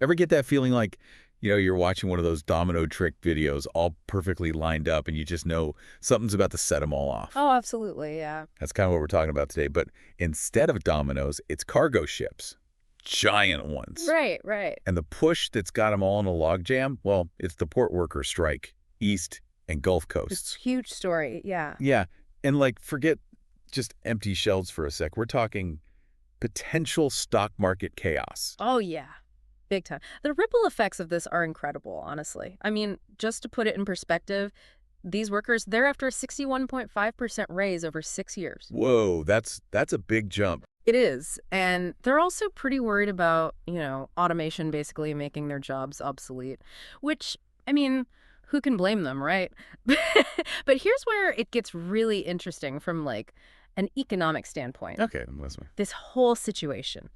Ever get that feeling like, you're watching one of those domino trick videos all perfectly lined up and you just know something's about to set them all off? Oh, absolutely, yeah. That's kind of what we're talking about today. But instead of dominoes, it's cargo ships, giant ones. Right, right. And the push that's got them all in a logjam, well, it's the port worker strike, East and Gulf It's coasts. a huge story, yeah. Yeah, and forget just empty shelves for a sec. We're talking potential stock market chaos. Oh, yeah. Big time. The ripple effects of this are incredible, honestly. I mean, just to put it in perspective, these workers, they're after a 61.5% raise over 6 years. Whoa, that's a big jump. It is. And they're also pretty worried about, automation basically making their jobs obsolete, which, I mean, who can blame them, right? But here's where it gets really interesting from an economic standpoint. Okay, I'm listening. This whole situation.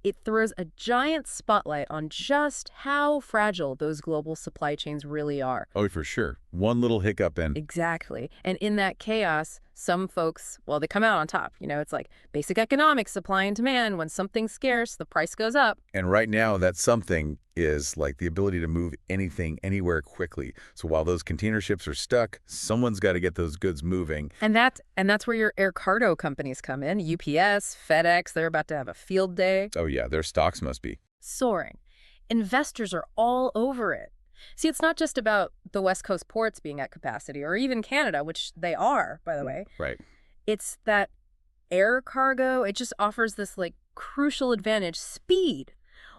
It throws a giant spotlight on just how fragile those global supply chains really are. Oh, for sure. One little hiccup and Exactly. And in that chaos, some folks, well, they come out on top. It's like basic economics, supply and demand. When something's scarce, the price goes up. and right now that something is like the ability to move anything anywhere quickly. So while those container ships are stuck, someone's got to get those goods moving. And that's where your air cargo companies come in. UPS, FedEx, they're about to have a field day. Oh yeah, their stocks must be. Soaring. Investors are all over it. See, it's not just about the West Coast ports being at capacity, or even Canada, which they are, by the way. Right. It's that air cargo, it just offers this crucial advantage, speed.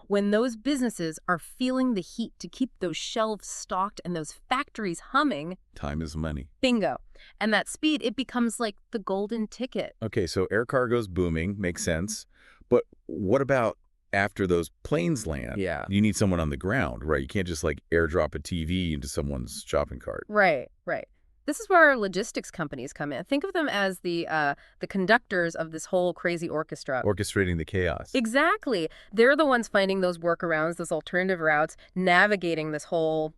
When those businesses are feeling the heat to keep those shelves stocked and those factories humming, Time is money. bingo. And that speed, it becomes like the golden ticket. Okay, so air cargo's booming, makes sense. But what about after those planes land? Yeah. You need someone on the ground, right? You can't just airdrop a TV into someone's shopping cart. Right, right. This is where logistics companies come in. Think of them as the conductors of this whole crazy orchestra. Orchestrating the chaos. Exactly. They're the ones finding those workarounds, those alternative routes, navigating this whole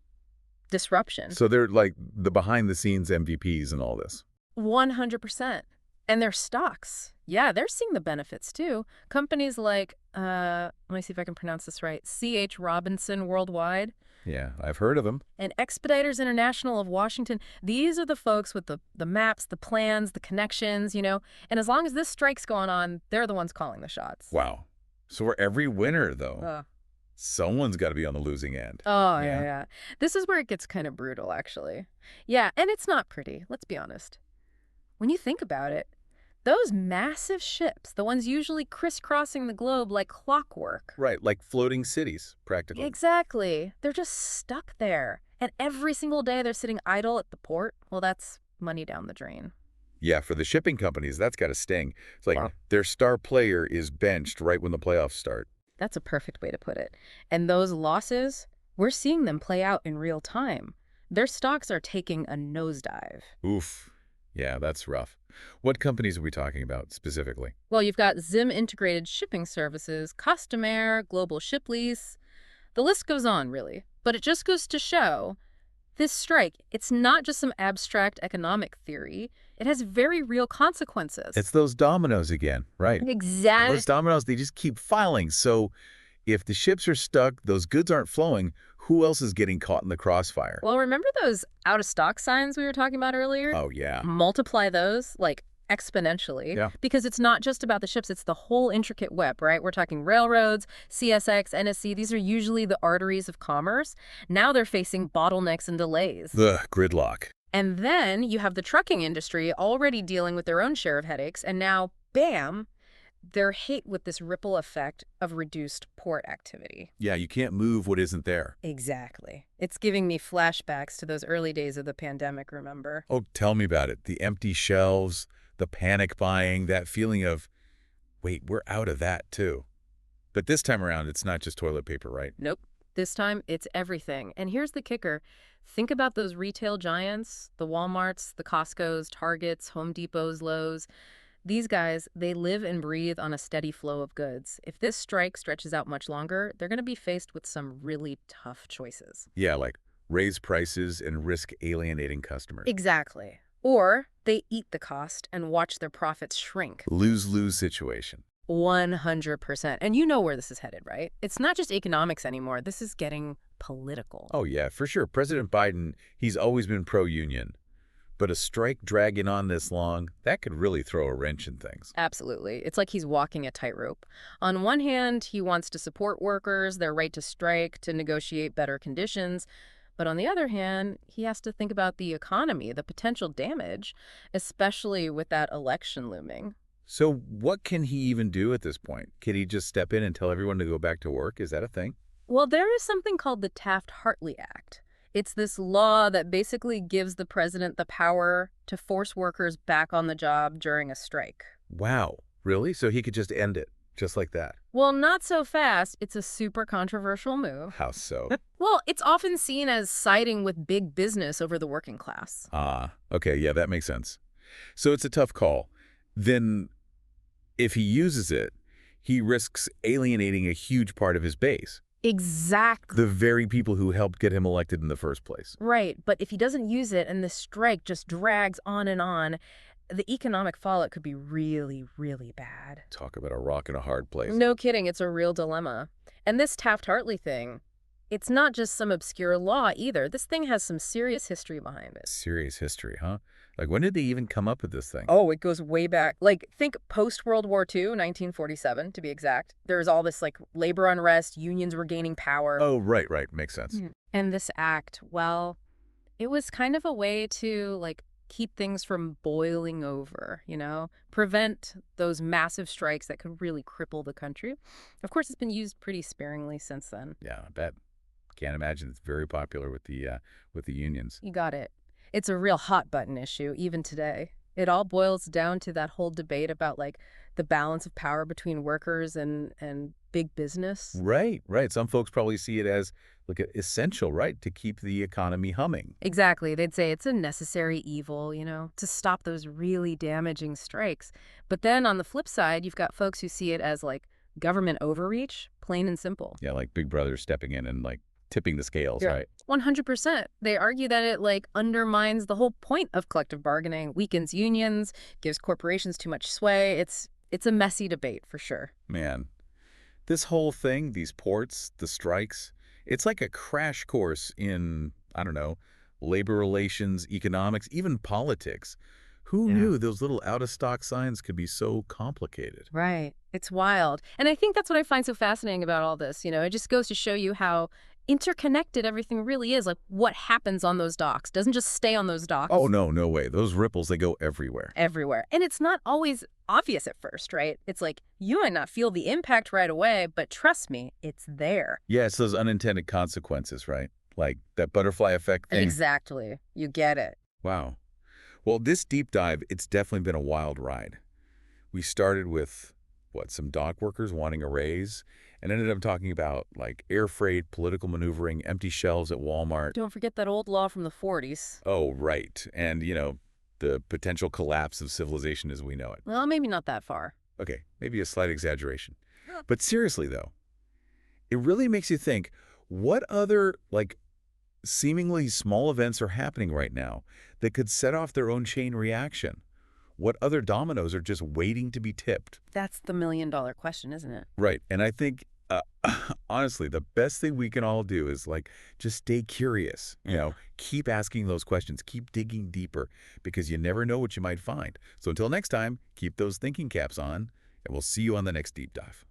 disruption. So they're like the behind-the-scenes MVPs and all this. 100%. And their stocks. Yeah, they're seeing the benefits too. Companies like, let me see if I can pronounce this right, C.H. Robinson Worldwide Yeah, I've heard of them. and Expeditors International of Washington. These are the folks with the maps, the plans, the connections, And as long as this strike's going on, they're the ones calling the shots. Wow. So for every winner, though, Uh, someone's got to be on the losing end. oh, Yeah. yeah. This is where it gets kind of brutal, actually. Yeah, and it's not pretty, let's be honest. When you think about it, those massive ships, the ones usually crisscrossing the globe like clockwork. Right, like floating cities, practically. Exactly. They're just stuck there. And every single day they're sitting idle at the port. Well, that's money down the drain. Yeah, for the shipping companies, that's got to sting. It's like Wow. their star player is benched right when the playoffs start. That's a perfect way to put it. And those losses, we're seeing them play out in real time. Their stocks are taking a nosedive. Oof. Yeah, that's rough. What companies are we talking about specifically? Well, you've got Zim Integrated Shipping Services, Customair, Global Ship Lease. The list goes on, really. But it just goes to show this strike, it's not just some abstract economic theory. It has very real consequences. It's those dominoes again, right? Exactly. Those dominoes, they just keep filing. So if the ships are stuck, those goods aren't flowing, who else is getting caught in the crossfire? Well, remember those out-of-stock signs we were talking about earlier? Oh, yeah. Multiply those, exponentially. Yeah. Because it's not just about the ships, it's the whole intricate web, right? We're talking railroads, CSX, NSC. These are usually the arteries of commerce. Now they're facing bottlenecks and delays. The gridlock. And then you have the trucking industry already dealing with their own share of headaches. And now, bam, they're hit with this ripple effect of reduced port activity. Yeah, you can't move what isn't there. Exactly. It's giving me flashbacks to those early days of the pandemic, remember? Oh, tell me about it. The empty shelves, the panic buying, that feeling of, wait, we're out of that too. But this time around, it's not just toilet paper, right? Nope. This time, it's everything. And here's the kicker. Think about those retail giants, the Walmarts, the Costcos, Targets, Home Depots, Lowe's. These guys, they live and breathe on a steady flow of goods. If this strike stretches out much longer, they're going to be faced with some really tough choices. Yeah, like raise prices and risk alienating customers. Exactly. Or they eat the cost and watch their profits shrink. Lose-lose situation. 100%. And you know where this is headed, right? It's not just economics anymore. This is getting political. Oh, yeah, for sure. President Biden, he's always been pro-union. But a strike dragging on this long, that could really throw a wrench in things. Absolutely. It's like he's walking a tightrope. On one hand, he wants to support workers, their right to strike, to negotiate better conditions. But on the other hand, he has to think about the economy, the potential damage, especially with that election looming. So what can he even do at this point? Can he just step in and tell everyone to go back to work? Is that a thing? Well, there is something called the Taft-Hartley Act. It's this law that basically gives the president the power to force workers back on the job during a strike. Wow, really? So he could just end it, just like that? Well, not so fast. It's a super controversial move. How so? Well, it's often seen as siding with big business over the working class. Ah, okay, yeah, that makes sense. So it's a tough call. Then, if he uses it, he risks alienating a huge part of his base. Exactly. The very people who helped get him elected in the first place. Right, but if he doesn't use it and the strike just drags on, the economic fallout could be really, really bad. Talk about a rock and a hard place. No kidding, it's a real dilemma. And this Taft-Hartley thing, it's not just some obscure law either. This thing has some serious history behind it. Serious history, huh? Like, when did they even come up with this thing? Oh, it goes way back. Like, think post-World War II, 1947, to be exact. There's all this, like, labor unrest, unions were gaining power. Oh, right, makes sense. And this act, well, it was kind of a way to, like, keep things from boiling over, prevent those massive strikes that could really cripple the country. Of course, it's been used pretty sparingly since then. Yeah, I bet. Can't imagine. It's very popular with the unions. You got it. It's a real hot button issue, even today. It all boils down to that whole debate about, like, the balance of power between workers and big business. Right. Some folks probably see it as, like, essential, right, to keep the economy humming. Exactly. They'd say it's a necessary evil, to stop those really damaging strikes. But then on the flip side, you've got folks who see it as, like, government overreach, plain and simple. Yeah, like Big Brother stepping in and, like, tipping the scales, Yeah. right? 100%. They argue that it, like, undermines the whole point of collective bargaining, weakens unions, gives corporations too much sway. It's a messy debate, for sure. Man, this whole thing, these ports, the strikes, it's like a crash course in, I don't know, labor relations, economics, even politics. Who knew those little out-of-stock signs could be so complicated? Right. It's wild. And I think that's what I find so fascinating about all this. It just goes to show you how interconnected everything really is. Like, what happens on those docks doesn't just stay on those docks. Oh, no way. Those ripples, they go everywhere. Everywhere. And it's not always obvious at first, right? It's like, you might not feel the impact right away, but trust me, it's there. Yeah, it's those unintended consequences, right? Like that butterfly effect thing. Exactly. You get it. Wow. Well, this deep dive, it's definitely been a wild ride. We started with, some dock workers wanting a raise, and ended up talking about, like, air freight, political maneuvering, empty shelves at Walmart. Don't forget that old law from the 40s. Oh, right. And, the potential collapse of civilization as we know it. Well, maybe not that far. Okay, maybe a slight exaggeration. But seriously, though, it really makes you think, what other, like, seemingly small events are happening right now that could set off their own chain reaction? What other dominoes are just waiting to be tipped? That's the million-dollar question, isn't it? Right. And I think, honestly, the best thing we can all do is, like, just stay curious. Keep asking those questions. Keep digging deeper, because you never know what you might find. So until next time, keep those thinking caps on, and we'll see you on the next deep dive.